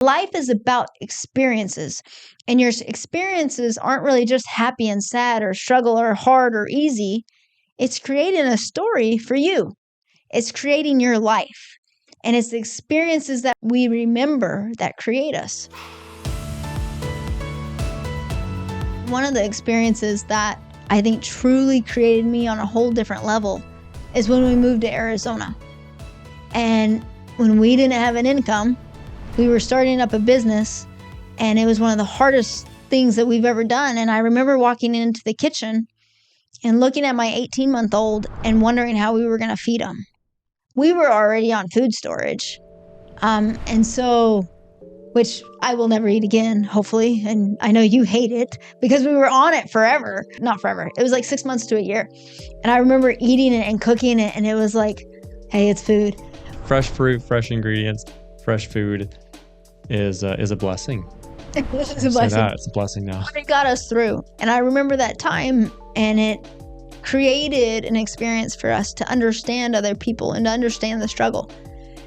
Life is about experiences, and your experiences aren't really just happy and sad or struggle or hard or easy. It's creating a story for you. It's creating your life. And it's the experiences that we remember that create us. One of the experiences that I think truly created me on a whole different level is when we moved to Arizona. And when we didn't have an income, we were starting up a business, and it was one of the hardest things that we've ever done. And I remember walking into the kitchen and looking at my 18-month-old and wondering how we were going to feed him. We were already on food storage. Which I will never eat again, hopefully. And I know you hate it because we were on it forever. Not forever. It was like 6 months to a year. And I remember eating it and cooking it, and it was like, hey, it's food. Fresh fruit, fresh ingredients, fresh food is a blessing. It's a blessing. It's a blessing now. It got us through. And I remember that time, and it created an experience for us to understand other people and to understand the struggle.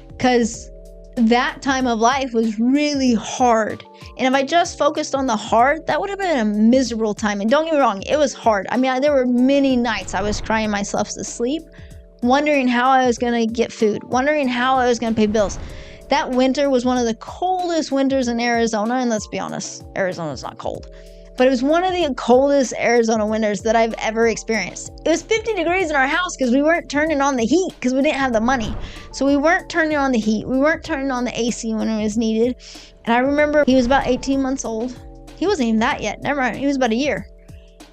Because that time of life was really hard. And if I just focused on the hard, that would have been a miserable time. And don't get me wrong, it was hard. I mean, there were many nights I was crying myself to sleep, wondering how I was going to get food, wondering how I was going to pay bills. That winter was one of the coldest winters in Arizona. And let's be honest, Arizona's not cold. But it was one of the coldest Arizona winters that I've ever experienced. It was 50 degrees in our house because we weren't turning on the heat because we didn't have the money. So we weren't turning on the heat. We weren't turning on the AC when it was needed. And I remember he was about 18 months old. He wasn't even that yet. Never mind. He was about a year.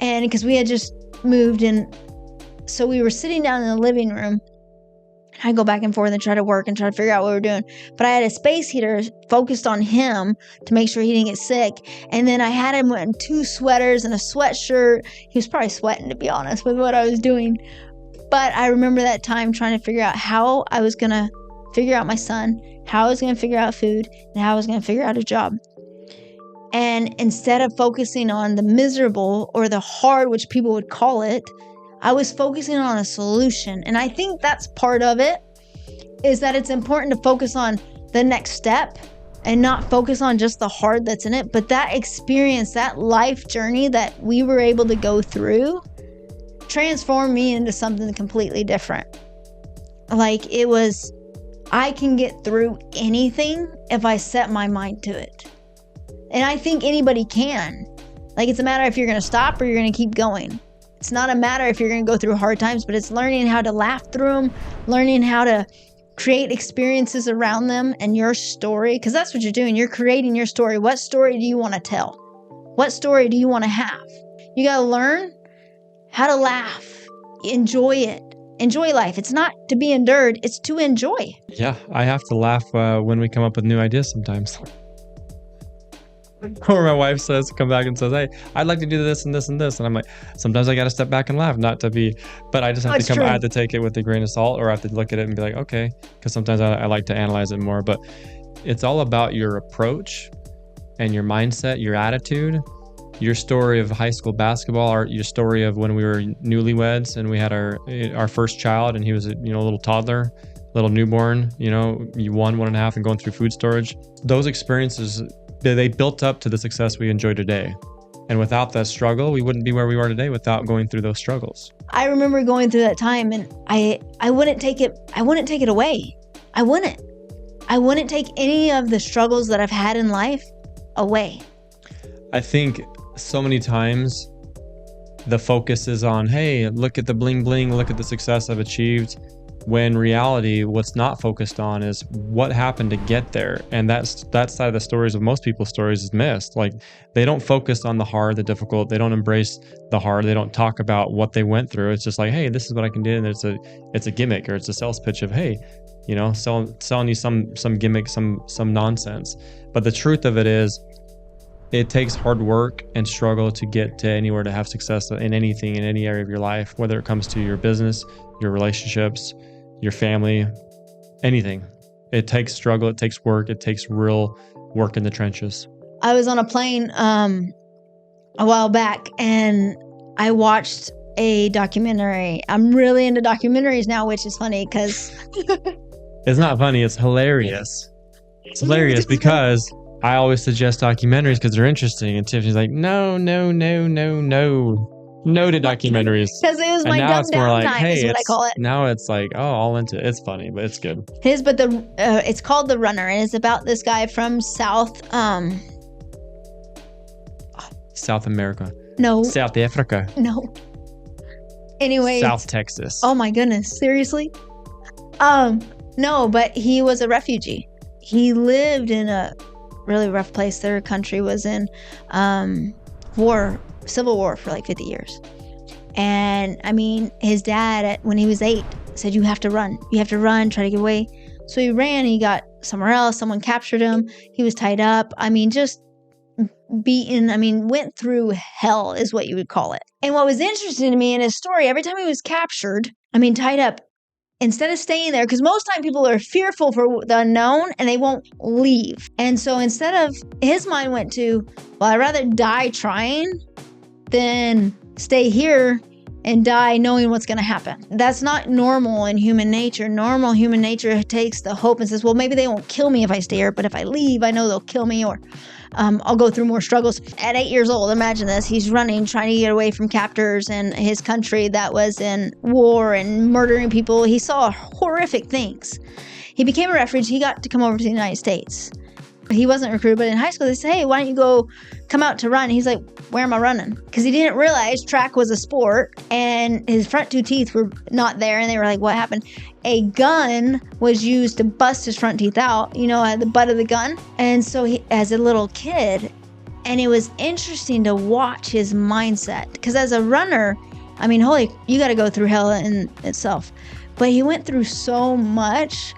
And because we had just moved in. So we were sitting down in the living room. I go back and forth and try to work and try to figure out what we were doing. But I had a space heater focused on him to make sure he didn't get sick. And then I had him in 2 sweaters and a sweatshirt. He was probably sweating, to be honest, with what I was doing. But I remember that time trying to figure out how I was going to figure out my son, how I was going to figure out food, and how I was going to figure out a job. And instead of focusing on the miserable or the hard, which people would call it, I was focusing on a solution. And I think that's part of it, is that it's important to focus on the next step and not focus on just the hard that's in it. But that experience, that life journey that we were able to go through transformed me into something completely different. Like it was, I can get through anything if I set my mind to it. And I think anybody can. Like it's a matter if you're going to stop or you're going to keep going. It's not a matter if you're going to go through hard times, but it's learning how to laugh through them, learning how to create experiences around them and your story, because that's what you're doing. You're creating your story. What story do you want to tell? What story do you want to have? You got to learn how to laugh, enjoy it, enjoy life. It's not to be endured, it's to enjoy. Yeah, I have to laugh when we come up with new ideas sometimes. Or my wife come back and says, hey, I'd like to do this and this and this. And I'm like, sometimes I got to step back and laugh, but I just have to I have to take it with a grain of salt, or I have to look at it and be like, okay, because sometimes I like to analyze it more. But it's all about your approach and your mindset, your attitude, your story of high school basketball, or your story of when we were newlyweds and we had our first child, and he was a little toddler, little newborn, 1.5 and going through food storage. Those experiences, they built up to the success we enjoy today. And without that struggle, we wouldn't be where we are today without going through those struggles. I remember going through that time, and I wouldn't take it away. I wouldn't take any of the struggles that I've had in life away. I think so many times the focus is on, hey, look at the bling bling, look at the success I've achieved. When reality, what's not focused on is what happened to get there. And that side of the stories of most people's stories is missed. Like they don't focus on the hard, the difficult. They don't embrace the hard. They don't talk about what they went through. It's just like, hey, this is what I can do. And it's a gimmick, or it's a sales pitch of, hey, selling you some gimmick, some nonsense. But the truth of it is, it takes hard work and struggle to get to anywhere to have success in anything, in any area of your life, whether it comes to your business, your relationships, your family, anything. It takes struggle, it takes work, it takes real work in the trenches. I was on a plane a while back, and I watched a documentary. I'm really into documentaries now, which is funny because it's not funny, it's hilarious. It's hilarious because I always suggest documentaries because they're interesting. And Tiffany's like, no to documentaries. Because it was And my now dumb it's more down like, time hey, is what I call it. now it's like, oh, all into it. It's funny, but it's good. But it's called The Runner, and it's about this guy from South America. No. South Africa. No. Anyway. South Texas. Oh my goodness. Seriously? No, but he was a refugee. He lived in a really rough place. Their country was in civil war for like 50 years. And I mean, his dad, when he was 8, said, you have to run. You have to run, try to get away. So he ran, he got somewhere else. Someone captured him. He was tied up. I mean, just beaten. I mean, went through hell is what you would call it. And what was interesting to me in his story, every time he was captured, tied up, instead of staying there, because most time people are fearful for the unknown and they won't leave. And so instead of, his mind went to, well, I'd rather die trying than stay here and die knowing what's going to happen. That's not normal in human nature. Normal human nature takes the hope and says, well, maybe they won't kill me if I stay here, but if I leave, I know they'll kill me, or I'll go through more struggles. At 8 years old, imagine this. He's running, trying to get away from captors in his country that was in war and murdering people. He saw horrific things. He became a refugee. He got to come over to the United States. He wasn't recruited, but in high school, they said, hey, why don't you come out to run? And he's like, where am I running? Because he didn't realize track was a sport and his front 2 teeth were not there. And they were like, what happened? A gun was used to bust his front teeth out, at the butt of the gun. And so he, as a little kid, and it was interesting to watch his mindset. Because as a runner, you got to go through hell in itself. But he went through so much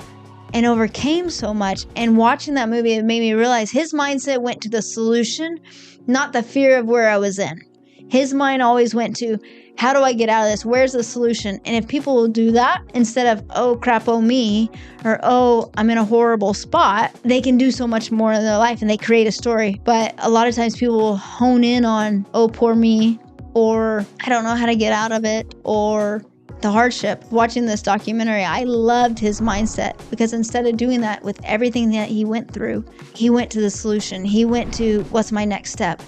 and overcame so much. And watching that movie, it made me realize his mindset went to the solution, not the fear of where I was in. His mind always went to, how do I get out of this? Where's the solution? And if people will do that instead of, oh crap, oh me, or oh, I'm in a horrible spot, they can do so much more in their life and they create a story. But a lot of times people will hone in on, oh, poor me, or I don't know how to get out of it, or the hardship. Watching this documentary, I loved his mindset, because instead of doing that with everything that he went through, he went to the solution. He went to, what's my next step?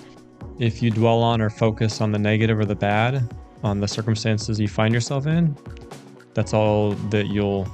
If you dwell on or focus on the negative or the bad, on the circumstances you find yourself in, that's all that you'll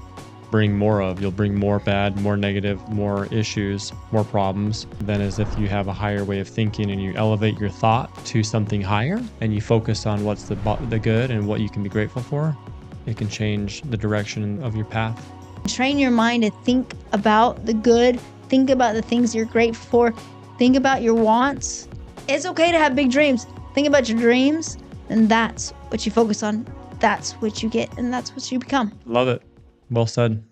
bring more of. You'll bring more bad, more negative, more issues, more problems, than as if you have a higher way of thinking and you elevate your thought to something higher and you focus on what's the good and what you can be grateful for. It can change the direction of your path. Train your mind to think about the good, think about the things you're grateful for, think about your wants. It's okay to have big dreams. Think about your dreams, and that's what you focus on. That's what you get, and that's what you become. Love it. Well said.